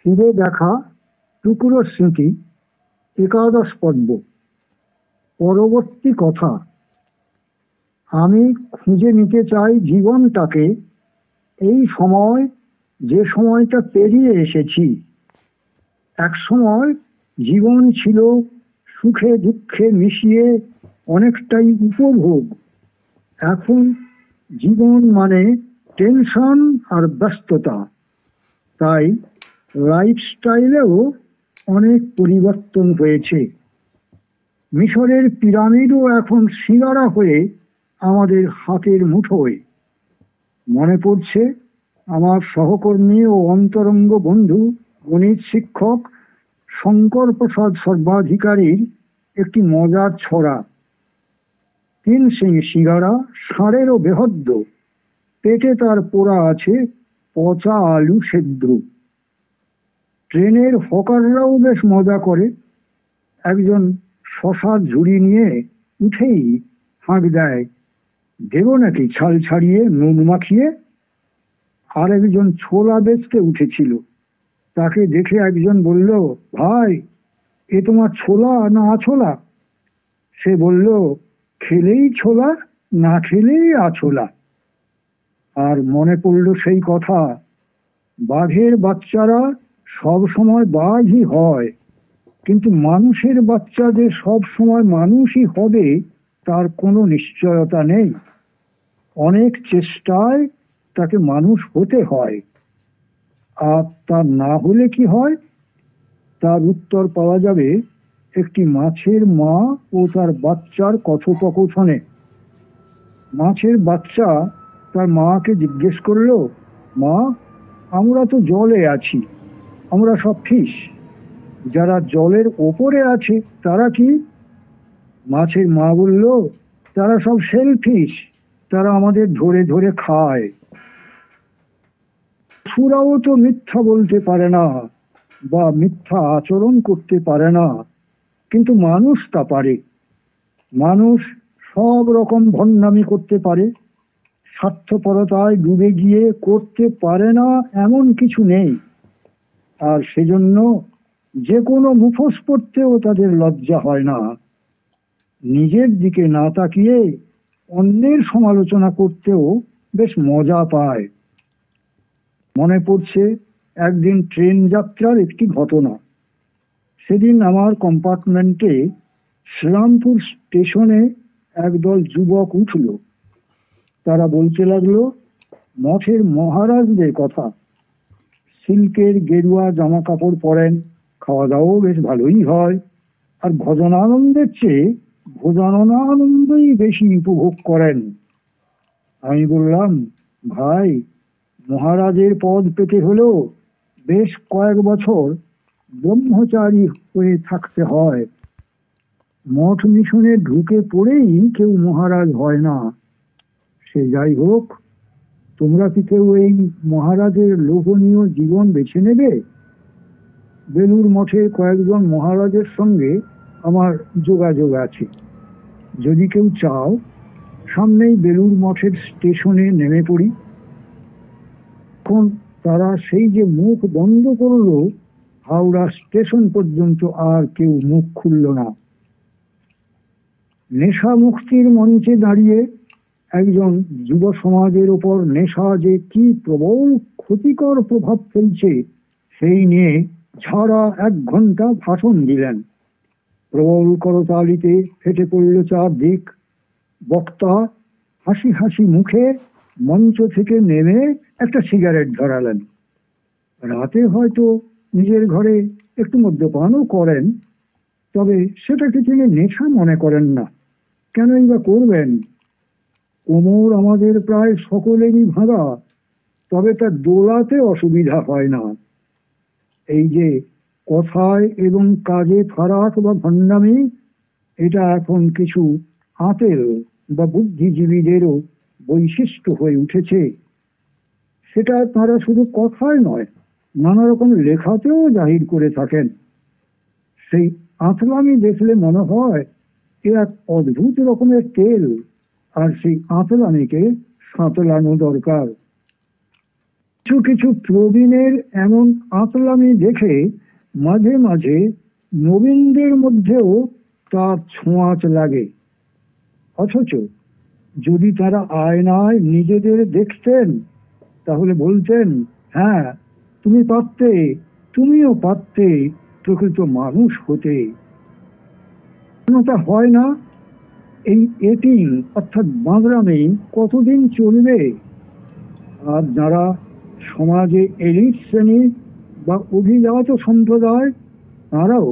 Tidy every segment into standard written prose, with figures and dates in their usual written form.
ফিরে দেখা টুকরো স্মৃতি, একাদশ পর্ব। পরবর্তী কথা। আমি খুঁজে নিতে চাই জীবনটাকে, এই সময়, যে সময়টা পেরিয়ে এসেছি। এক সময় জীবন ছিল সুখে দুঃখে মিশিয়ে অনেকটাই উপভোগ। এখন জীবন মানে টেনশন আর ব্যস্ততা। তাই লাইফস্টাইলেও অনেক পরিবর্তন হয়েছে। মিশরের পিরামিডও এখন সিঙ্গারা হয়ে আমাদের হাতের মুঠোয়। মনে পড়ছে আমার সহকর্মী ও অন্তরঙ্গ বন্ধু গণিত শিক্ষক শঙ্কর প্রসাদ সর্বাধিকারীর একটি মজার ছড়া। 3 সিং সিঙ্গারা, ষাঁড়েরও বেহদ্দ, পেটে তার পোড়া আছে পচা আলু সেদ্ধ। ট্রেনের হকাররাও বেশ মজা করে। একজন শশার ঝুড়ি নিয়ে উঠেই হাঁক দেয়, দেব নাকি ছাল ছাড়িয়ে নুন মাখিয়ে। আর একজন ছোলা বেচতে উঠেছিল, তাকে দেখে একজন বলল, ভাই এ তোমার ছোলা না আছোলা? সে বলল, খেলেই ছোলা, না খেলেই আছোলা। আর মনে পড়ল সেই কথা, বাঘের বাচ্চারা সব সময় বাঘই হয়, কিন্তু মানুষের বাচ্চা যে সব সময় মানুষই হবে তার কোনো নিশ্চয়তা নেই। অনেক চেষ্টায় তাকে মানুষ হতে হয়। আর তা না হলে কি হয়? তার উত্তর পাওয়া যাবে একটি মাছের মা ও তার বাচ্চার কথোপকথনে। মাছের বাচ্চা তার মাকে জিজ্ঞেস করলো, মা, আমরা তো জলে আছি, আমরা সব ফিশ, যারা জলের ওপরে আছে তারা কি? মাছের মা বলল, তারা সব শেলফিশ, তারা আমাদের ধরে ধরে খায়। পশুরাও তো মিথ্যা বলতে পারে না বা মিথ্যা আচরণ করতে পারে না, কিন্তু মানুষ তা পারে। মানুষ সব রকম ভণ্ডামি করতে পারে। স্বার্থপরতায় ডুবে গিয়ে করতে পারে না এমন কিছু নেই। আর সেজন্য যে কোনো মুখোশ পড়তেও তাদের লজ্জা হয় না। নিজের দিকে না তাকিয়ে অন্যের সমালোচনা করতেও বেশ মজা পায়। মনে পড়ছে একদিন ট্রেন যাত্রার একটি ঘটনা। সেদিন আমার কম্পার্টমেন্টে শ্রীরামপুর স্টেশনে একদল যুবক উঠল। তারা বলতে লাগলো মঠের মহারাজদের কথা। সিল্কের গেরুয়া জামা কাপড় পরেন, খাওয়া দাওয়াও বেশ ভালোই হয়, আর ভজনানন্দের চেয়ে ভোজনানন্দই বেশি উপভোগ করেন। আমি বললাম, ভাই, মহারাজের পদ পেতে হলেও বেশ কয়েক বছর ব্রহ্মচারী হয়ে থাকতে হয়। মঠ মিশনে ঢুকে পড়েই কেউ মহারাজ হয় না। সে যাই হোক, তোমরা কি কেউ এই মহারাজের লোভনীয় জীবন বেছে নেবে? বেলুর মঠে কয়েকজন মহারাজের সঙ্গে আমার যোগাযোগ আছে। যদি কেউ চাও, সামনেই বেলুর মঠের স্টেশনে নেমে পড়ি। এখন তারা সেই যে মুখ বন্ধ করলো, হাওড়া স্টেশন পর্যন্ত আর কেউ মুখ খুলল না। নেশা মুক্তির মঞ্চে দাঁড়িয়ে একজন যুব সমাজের ওপর নেশা যে কি প্রবল ক্ষতিকর প্রভাব ফেলছে সেই নিয়ে ঝাড়া 1 ঘন্টা ভাষণ দিলেন। প্রবল করতালিতে ফেটে পড়ল চারদিক। বক্তা হাসি হাসি মুখে মঞ্চ থেকে নেমে একটা সিগারেট ধরালেন। রাতে হয়তো নিজের ঘরে একটু মদ্যপানও করেন, তবে সেটাকে তিনি নেশা মনে করেন না। কেনই বা করবেন? কোমর আমাদের প্রায় সকলেরই ভাঙা, তবে তা দোলাতে অসুবিধা হয় না। এই যে কথায় এবং কাজে ফারাক বা ভণ্ডামি, এটা এখন কিছু আঁতেল বা বুদ্ধিজীবীদেরও বৈশিষ্ট্য হয়ে উঠেছে। সেটা তারা শুধু কথায় নয়, নানা রকম লেখাতেও জাহির করে থাকেন। সেই আঁতলামি দেখলে মনে হয় এ এক অদ্ভুত রকমের তেল, আর সেই আঁতলামিকে সাঁতলানো দরকার। কিছু কিছু প্রবীণের এমন আতলামি দেখে মাঝে মাঝে নবীনদের মধ্যেও তার ছোঁয়াচ লাগে। অথচ যদি তারা আয়নায় নিজেদের দেখতেন তাহলে বলতেন, হ্যাঁ, তুমি পারতে, তুমিও পারতে প্রকৃত মানুষ হতে। তা হয় না। এই এটিং অর্থাৎ বাঁদরামি কতদিন চলবে? আর যারা সমাজে এলিট শ্রেণী বা অভিজাত সম্প্রদায়, তারাও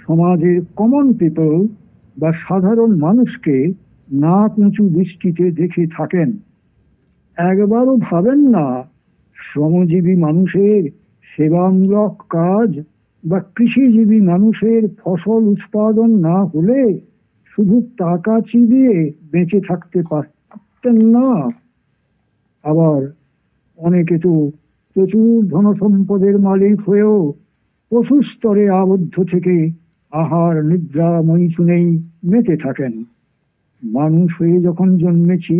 সমাজের কমন পিপল বা সাধারণ মানুষকে নাক উঁচু দৃষ্টিতে দেখে থাকেন। একবারও ভাবেন না শ্রমজীবী মানুষের সেবামূলক কাজ বা কৃষিজীবী মানুষের ফসল উৎপাদন না হলে শুধু টাকা চিবিয়ে বেঁচে থাকতে পারতেন না। আবার অনেকে তো প্রচুর ধনসম্পদের মালিক হয়েও পশু স্তরে আবদ্ধ থেকে আহার নিদ্রা মৈথুনেই মেতে থাকেন। মানুষ হয়ে যখন জন্মেছি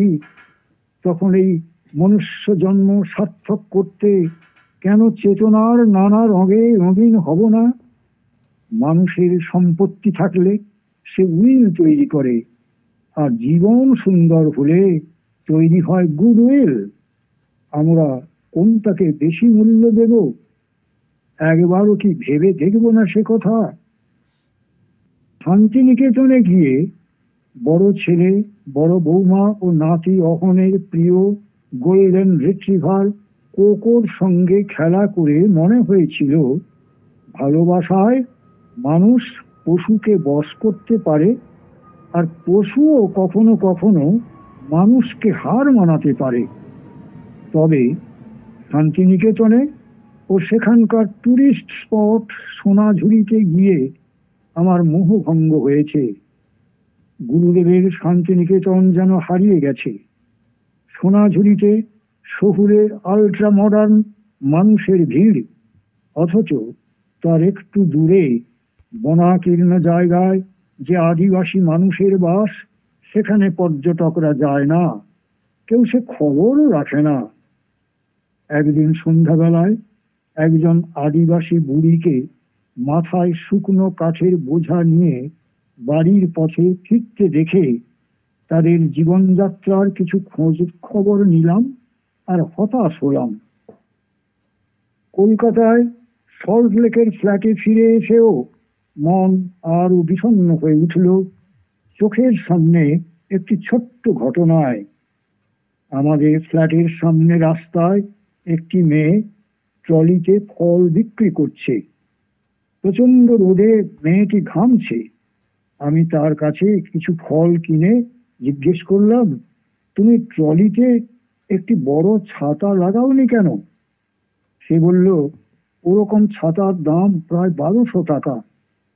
তখন এই মনুষ্য জন্ম সার্থক করতে কেন চেতনার নানা রঙে রঙিন হব না? মানুষের সম্পত্তি থাকলে সে উইল তৈরি করে, আর জীবন সুন্দর হলে তৈরি হয় গুড উইল। আমরা কোনটাকে বেশি মূল্য দেব? একবারও কি ভেবে দেখব না সে কথা? শান্তিনিকেতনে গিয়ে বড় ছেলে, বড় বৌমা ও নাতি অহনের প্রিয় গোল্ডেন রিট্রিভার কোকোর সঙ্গে খেলা করে মনে হয়েছিল, ভালোবাসায় মানুষ পশুকে বশ করতে পারে, আর পশুও কখনো কখনো মানুষকে হার মানাতে পারে। তবে শান্তিনিকেতনে ও সেখানকার টুরিস্ট স্পট সোনাঝুরিতে গিয়ে আমার মোহভঙ্গ হয়েছে। গুরুদেবের শান্তিনিকেতন যেন হারিয়ে গেছে। সোনাঝুরিতে শহুরের আল্ট্রা মডার্ন মানুষের ভিড়, অথচ তার একটু দূরে বনাকীর্ণ জায়গায় যে আদিবাসী মানুষের বাস, সেখানে পর্যটকরা যায় না, কেউ সে খবরও রাখে না। একদিন সন্ধ্যাবেলায় একজন আদিবাসী বুড়িকে মাথায় শুকনো কাঠের বোঝা নিয়ে বাড়ির পথে ফিরতে দেখে তাদের জীবনযাত্রার কিছু খোঁজ খবর নিলাম আর হতাশ হলাম। কলকাতায় সল্ট লেকের ফ্ল্যাটে ফিরে এসেও মন আরো বিষণ্ণ হয়ে উঠল চোখের সামনে একটি ছোট্ট ঘটনায়। আমাদের ফ্ল্যাটের সামনে রাস্তায় একটি মেয়ে ট্রলিতে ফল বিক্রি করছে। প্রচন্ড রোদে মেয়েটি ঘামছে। আমি তার কাছে কিছু ফল কিনে জিজ্ঞেস করলাম, তুমি ট্রলিতে একটি বড় ছাতা লাগাওনি কেন? সে বলল, ওরকম ছাতার দাম প্রায় 1200 টাকা,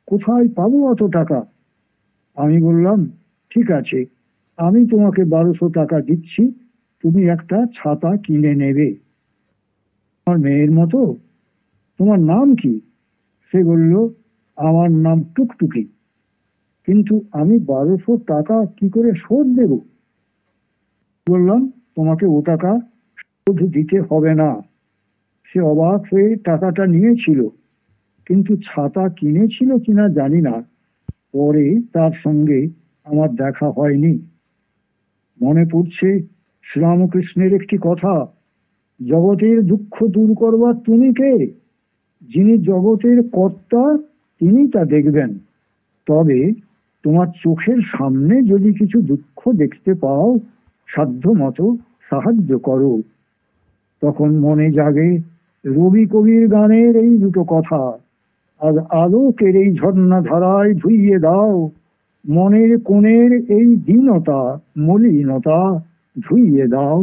কোথায় পাবো অত টাকা? আমি বললাম, ঠিক আছে, আমি তোমাকে 1200 টাকা দিচ্ছি, তুমি একটা ছাতা কিনে নেবে। আমার মেয়ের মতো। তোমার নাম কি? সে বলল, আমার নাম টুকটুকি। কিন্তু আমি 1200 টাকা কি করে শোধ দেব? বললাম, তোমাকে ও টাকা শোধ দিতে হবে না। সে অবাক হয়ে টাকাটা নিয়েছিল, কিন্তু ছাতা কিনেছিল কিনা জানি না। পরে তার সঙ্গে আমার দেখা হয়নি। মনে পড়ছে শ্রীরামকৃষ্ণের একটি কথা, জগতের দুঃখ দূর করবার তুমি কে? যিনি জগতের কর্তা তিনি তা দেখবেন। তবে তোমার চোখের সামনে যদি কিছু দুঃখ দেখতে পাও, সাধ্য মতো সাহায্য করো। তখন মনে জাগে রবি কবির গানের এই দুটো কথা, আর আলোকের এই ঝর্ণা ধারায় ধুইয়ে দাও মনের কোণের এই দীনতা মলিনতা, ধুইয়ে দাও।